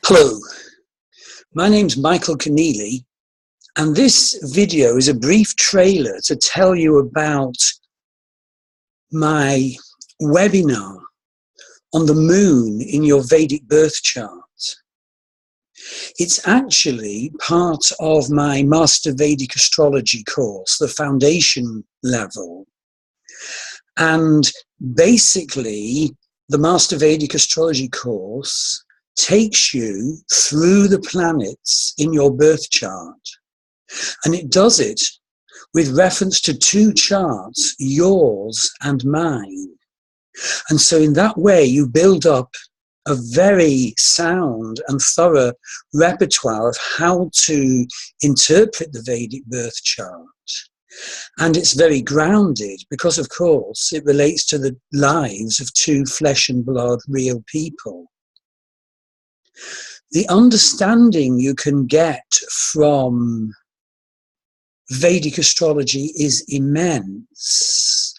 Hello, my name's Michael Conneely, and this video is a brief trailer to tell you about my webinar on the moon in your Vedic birth chart. It's actually part of my Master Vedic Astrology Course, the foundation level. And basically, the Master Vedic Astrology Course takes you through the planets in your birth chart. And it does it with reference to two charts, yours and mine. And so in that way, you build up a very sound and thorough repertoire of how to interpret the Vedic birth chart. And it's very grounded because, of course, it relates to the lives of two flesh and blood real people. The understanding you can get from Vedic astrology is immense.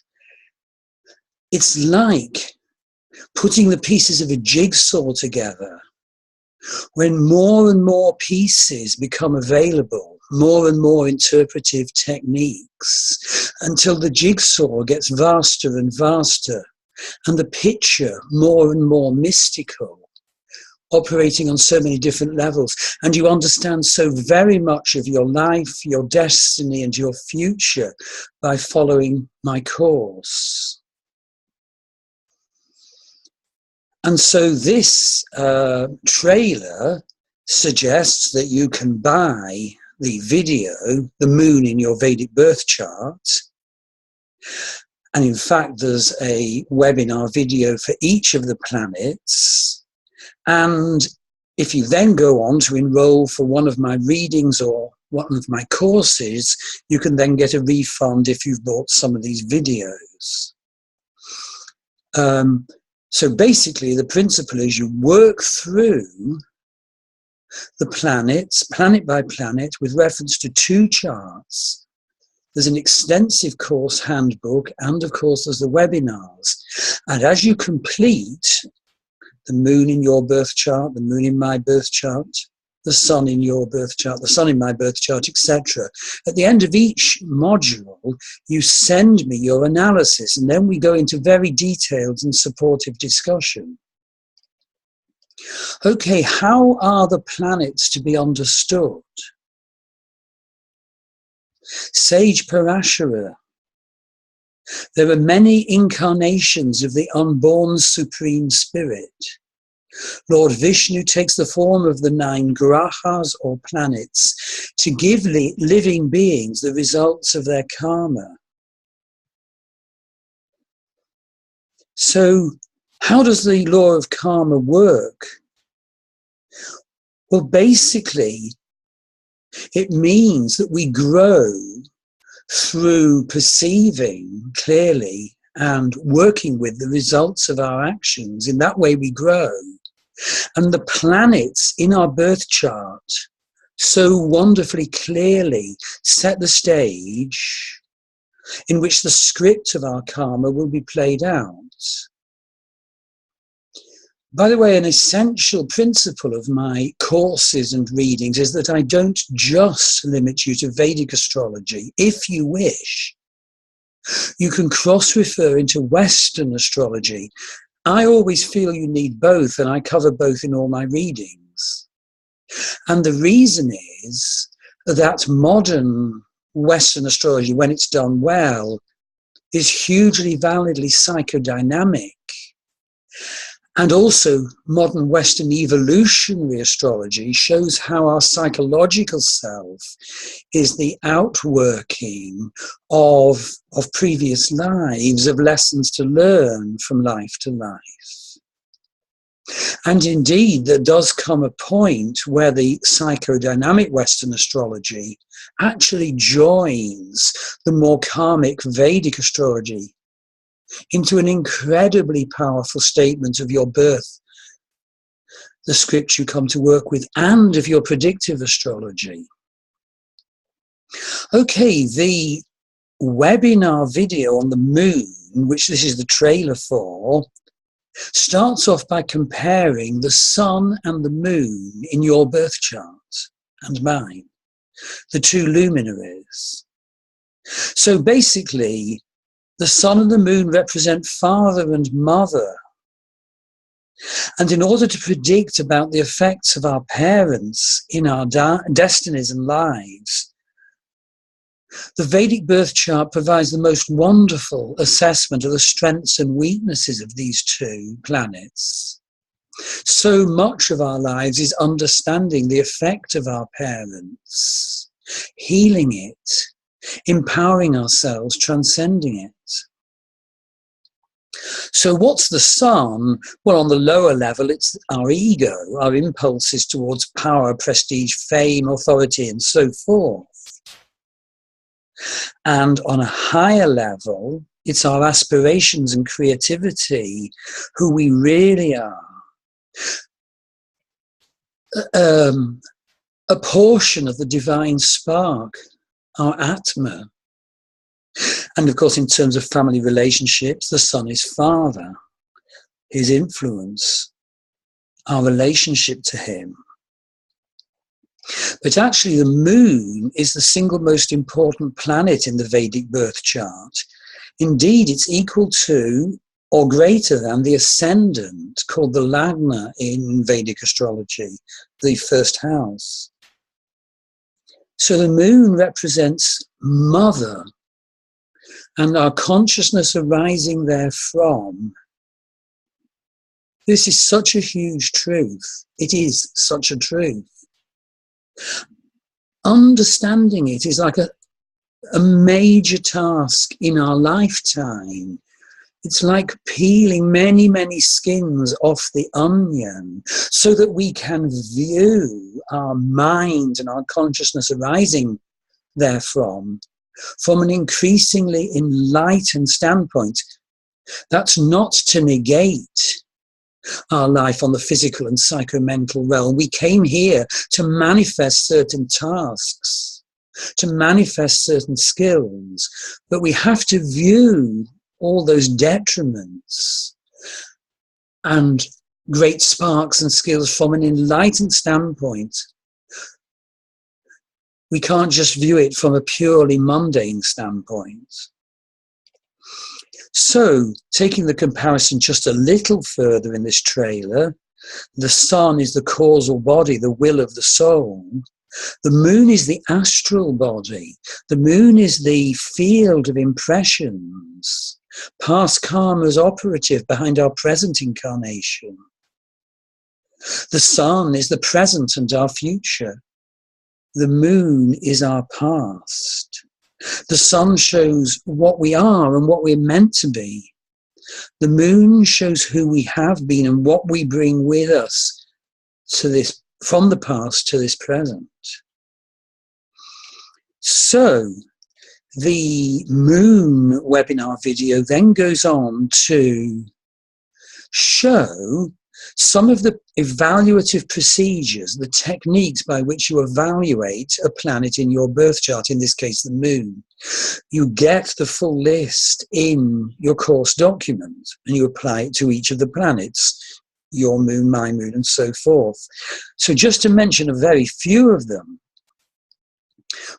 It's like putting the pieces of a jigsaw together. When more and more pieces become available, more and more interpretive techniques, until the jigsaw gets vaster and vaster, and the picture more and more mystical, operating on so many different levels, and you understand so very much of your life, your destiny, and your future by following my course. And so this trailer suggests that you can buy the video, The Moon in Your Vedic Birth Chart. And in fact, there's a webinar video for each of the planets. And if you then go on to enroll for one of my readings or one of my courses, you can then get a refund if you've bought some of these videos. So basically, the principle is you work through the planets, planet by planet, with reference to two charts. There's an extensive course handbook, and of course, there's the webinars. And as you complete the moon in your birth chart, the moon in my birth chart, the sun in your birth chart, the sun in my birth chart, etc. At the end of each module, you send me your analysis, and then we go into very detailed and supportive discussion. Okay, how are the planets to be understood? Sage Parashara. There are many incarnations of the unborn Supreme Spirit. Lord Vishnu takes the form of the 9 grahas or planets to give living beings the results of their karma. So, how does the law of karma work? Well, basically, it means that we grow through perceiving clearly and working with the results of our actions. In that way we grow. And the planets in our birth chart so wonderfully clearly set the stage in which the script of our karma will be played out. By the way, an essential principle of my courses and readings is that I don't just limit you to Vedic astrology. If you wish, you can cross-refer into Western astrology. I always feel you need both, and I cover both in all my readings. And the reason is that modern Western astrology, when it's done well, is hugely validly psychodynamic. And also, modern Western evolutionary astrology shows how our psychological self is the outworking of previous lives, of lessons to learn from life to life. And indeed, there does come a point where the psychodynamic Western astrology actually joins the more karmic Vedic astrology into an incredibly powerful statement of your birth, the script you come to work with, and of your predictive astrology. Okay, the webinar video on the moon, which this is the trailer for, starts off by comparing the sun and the moon in your birth chart and mine, the two luminaries. So basically, the sun and the moon represent father and mother. And in order to predict about the effects of our parents in our destinies and lives, the Vedic birth chart provides the most wonderful assessment of the strengths and weaknesses of these two planets. So much of our lives is understanding the effect of our parents, healing it, empowering ourselves, transcending it. So what's the sun? Well, on the lower level, it's our ego, our impulses towards power, prestige, fame, authority, and so forth. And on a higher level, it's our aspirations and creativity, who we really are. A portion of the divine spark, our Atma. And of course, in terms of family relationships, the sun is father, his influence, our relationship to him. But actually, the moon is the single most important planet in the Vedic birth chart. Indeed, it's equal to or greater than the ascendant, called the Lagna in Vedic astrology, the first house. So the moon represents mother, and our consciousness arising therefrom. This is such a huge truth. It is such a truth. Understanding it is like a major task in our lifetime. It's like peeling many, many skins off the onion so that we can view our mind and our consciousness arising therefrom from an increasingly enlightened standpoint. That's not to negate our life on the physical and psychomental realm. We came here to manifest certain tasks, to manifest certain skills, but we have to view all those detriments and great sparks and skills from an enlightened standpoint. We can't just view it from a purely mundane standpoint. So, taking the comparison just a little further in this trailer, the sun is the causal body, the will of the soul. The moon is the astral body. The moon is the field of impressions. Past karma is operative behind our present incarnation. The sun is the present and our future. The moon is our past. The sun shows what we are and what we're meant to be. The moon shows who we have been and what we bring with us to this, from the past to this present. So, the moon webinar video then goes on to show some of the evaluative procedures, the techniques by which you evaluate a planet in your birth chart, in this case the moon. You get the full list in your course document and you apply it to each of the planets, your moon, my moon, and so forth. So just to mention a very few of them,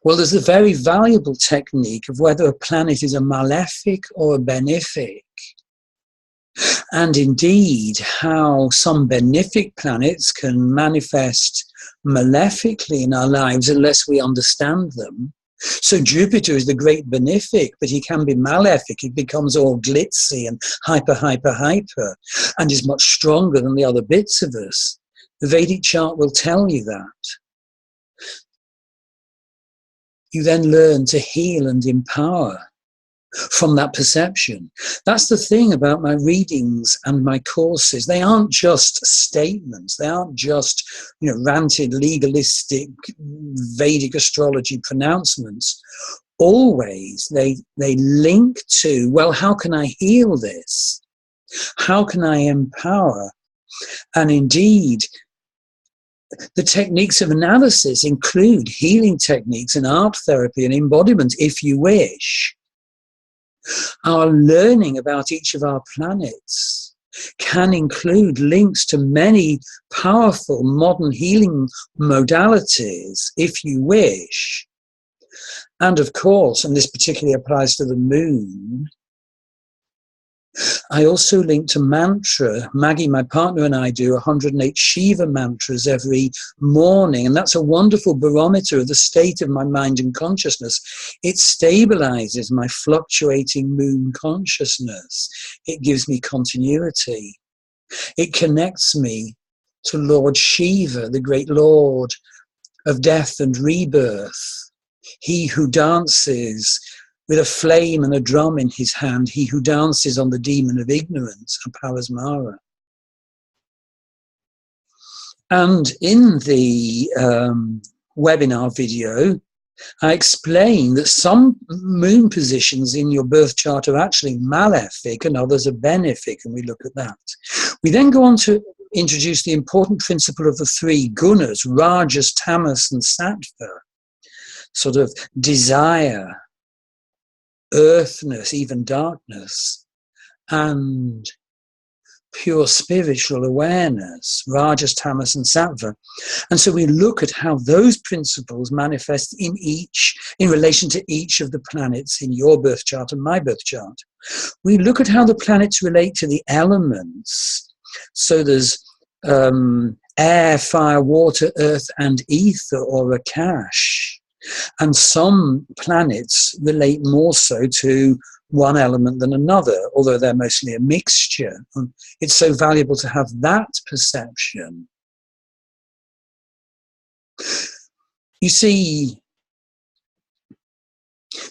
well, there's a very valuable technique of whether a planet is a malefic or a benefic. And indeed, how some benefic planets can manifest malefically in our lives unless we understand them. So Jupiter is the great benefic, but he can be malefic. He becomes all glitzy and hyper, and is much stronger than the other bits of us. The Vedic chart will tell you that. You then learn to heal and empower from that perception. That's the thing about my readings and my courses. They aren't just statements. They aren't just, ranted, legalistic Vedic astrology pronouncements. Always they link to, well, how can I heal this? How can I empower? And indeed, the techniques of analysis include healing techniques and art therapy and embodiment, if you wish. Our learning about each of our planets can include links to many powerful modern healing modalities, if you wish. And of course, and this particularly applies to the moon, I also link to mantra. Maggie, my partner, and I do 108 Shiva mantras every morning, and that's a wonderful barometer of the state of my mind and consciousness. It stabilizes my fluctuating moon consciousness. It gives me continuity. It connects me to Lord Shiva, the great Lord of death and rebirth. He who dances with a flame and a drum in his hand, he who dances on the demon of ignorance, Aparasmara. And in the webinar video, I explain that some moon positions in your birth chart are actually malefic and others are benefic, and we look at that. We then go on to introduce the important principle of the three gunas, rajas, tamas, and sattva, sort of desire, earthness, even darkness, and pure spiritual awareness, rajas, tamas, and sattva. And so we look at how those principles manifest in relation to each of the planets in your birth chart and my birth chart. We look at how the planets relate to the elements. So there's air, fire, water, earth, and ether, or Akash. And some planets relate more so to one element than another, although they're mostly a mixture. And it's so valuable to have that perception. You see,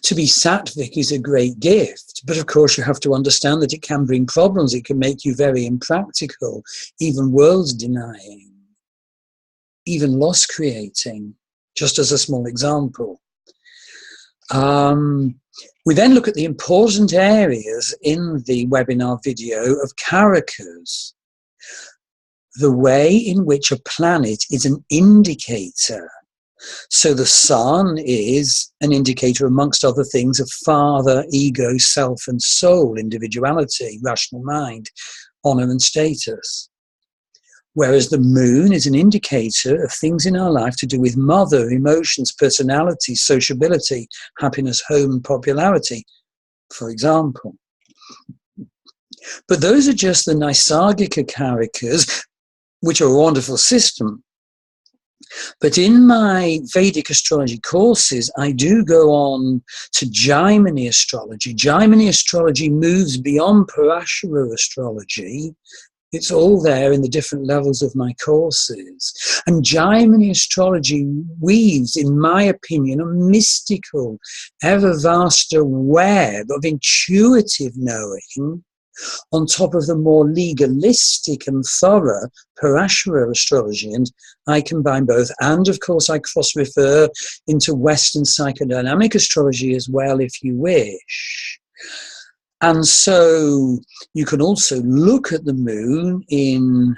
to be sattvic is a great gift, but of course you have to understand that it can bring problems. It can make you very impractical, even world-denying, even loss-creating, just as a small example. We then look at the important areas in the webinar video of karakas, the way in which a planet is an indicator. So the sun is an indicator, amongst other things, of father, ego, self and soul, individuality, rational mind, honor and status. Whereas the moon is an indicator of things in our life to do with mother, emotions, personality, sociability, happiness, home, and popularity, for example. But those are just the Naisargika karakas, which are a wonderful system. But in my Vedic astrology courses, I do go on to Jaimini astrology. Jaimini astrology moves beyond Parashara astrology. It's all there in the different levels of my courses. And Jaimini astrology weaves, in my opinion, a mystical, ever vaster web of intuitive knowing on top of the more legalistic and thorough Parashara astrology. And I combine both. And of course, I cross-refer into Western psychodynamic astrology as well, if you wish. And so you can also look at the moon in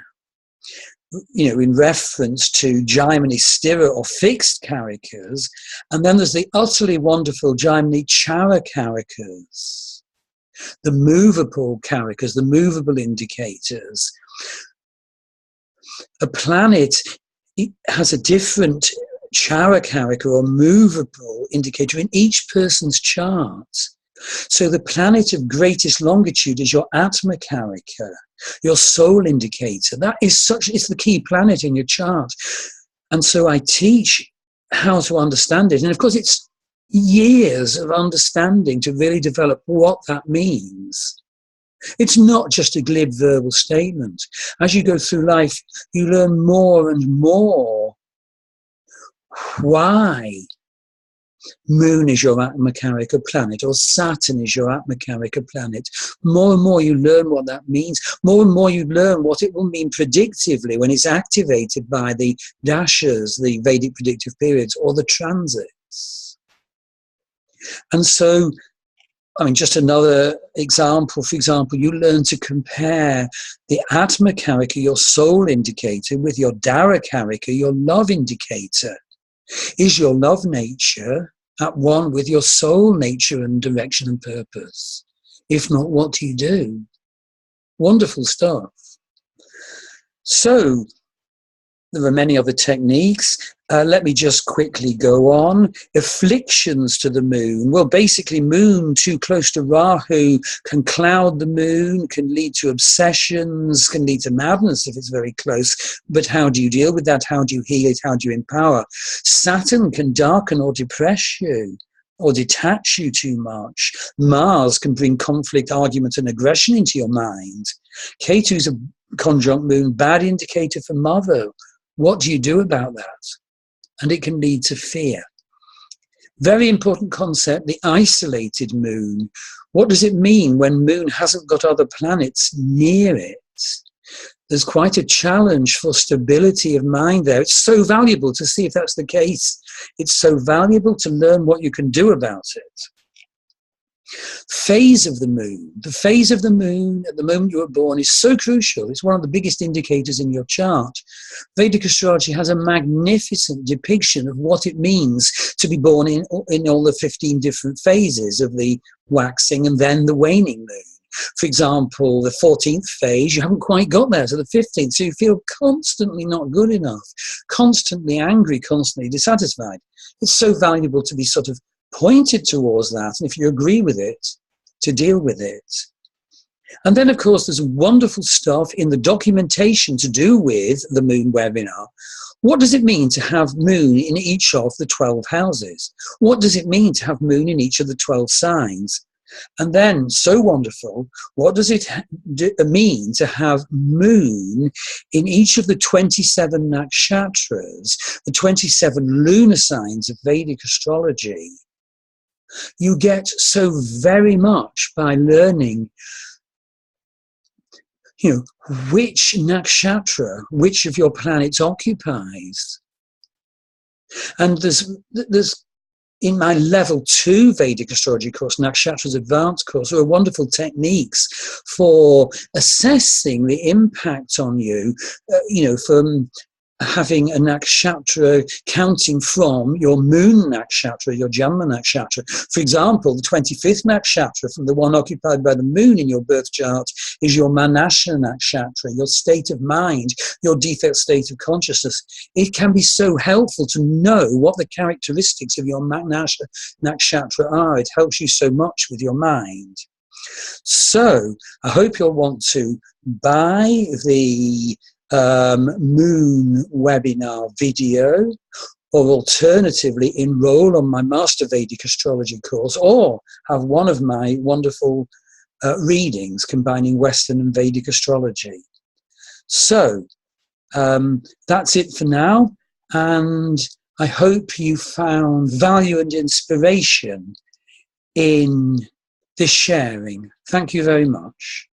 reference to Jaimini Stira or fixed karakas. And then there's the utterly wonderful Jaimini Chara karakas, the movable karakas, the movable indicators. A planet has a different Chara karaka or movable indicator in each person's chart. So the planet of greatest longitude is your Atma karaka, your soul indicator. That is it's the key planet in your chart. And so I teach how to understand it. And of course, it's years of understanding to really develop what that means. It's not just a glib verbal statement. As you go through life, you learn more and more why Moon is your Atma karaka planet, or Saturn is your Atma karaka planet. More and more you learn what that means. More and more you learn what it will mean predictively when it's activated by the dashas, the Vedic predictive periods, or the transits. And so, just another example, for example, you learn to compare the Atma karaka, your soul indicator, with your Dara karaka, your love indicator. Is your love nature at one with your soul nature and direction and purpose? If not, what do you do? Wonderful stuff. So, there are many other techniques. Let me just quickly go on. Afflictions to the moon. Well, basically, moon too close to Rahu can cloud the moon, can lead to obsessions, can lead to madness if it's very close. But how do you deal with that? How do you heal it? How do you empower? Saturn can darken or depress you, or detach you too much. Mars can bring conflict, argument, and aggression into your mind. Ketu's a conjunct moon, bad indicator for mother. What do you do about that? And it can lead to fear. Very important concept, the isolated moon. What does it mean when moon hasn't got other planets near it? There's quite a challenge for stability of mind there. It's so valuable to see if that's the case. It's so valuable to learn what you can do about it. Phase of the moon. The phase of the moon at the moment you were born is so crucial. It's one of the biggest indicators in your chart. Vedic astrology has a magnificent depiction of what it means to be born in all the 15 different phases of the waxing and then the waning moon. For example, the 14th phase, you haven't quite got there to the 15th, so you feel constantly not good enough, constantly angry, constantly dissatisfied. It's so valuable to be sort of pointed towards that, and if you agree with it, to deal with it. And then, of course, there's wonderful stuff in the documentation to do with the moon webinar. What does it mean to have moon in each of the 12 houses? What does it mean to have moon in each of the 12 signs? And then, so wonderful, what does it mean to have moon in each of the 27 nakshatras, the 27 lunar signs of Vedic astrology? You get so very much by learning, which nakshatra, which of your planets occupies. And there's in my level 2 Vedic Astrology course, Nakshatras Advanced course, there are wonderful techniques for assessing the impact on you, from having a nakshatra counting from your moon nakshatra, your Janma nakshatra. For example, the 25th nakshatra from the one occupied by the moon in your birth chart is your Manasha nakshatra, your state of mind, your defect state of consciousness. It can be so helpful to know what the characteristics of your Manasha nakshatra are. It helps you so much with your mind. So I hope you'll want to buy the moon webinar video, or alternatively enroll on my Master Vedic Astrology course, or have one of my wonderful readings combining Western and Vedic astrology. So that's it for now, and I hope you found value and inspiration in this sharing. Thank you very much.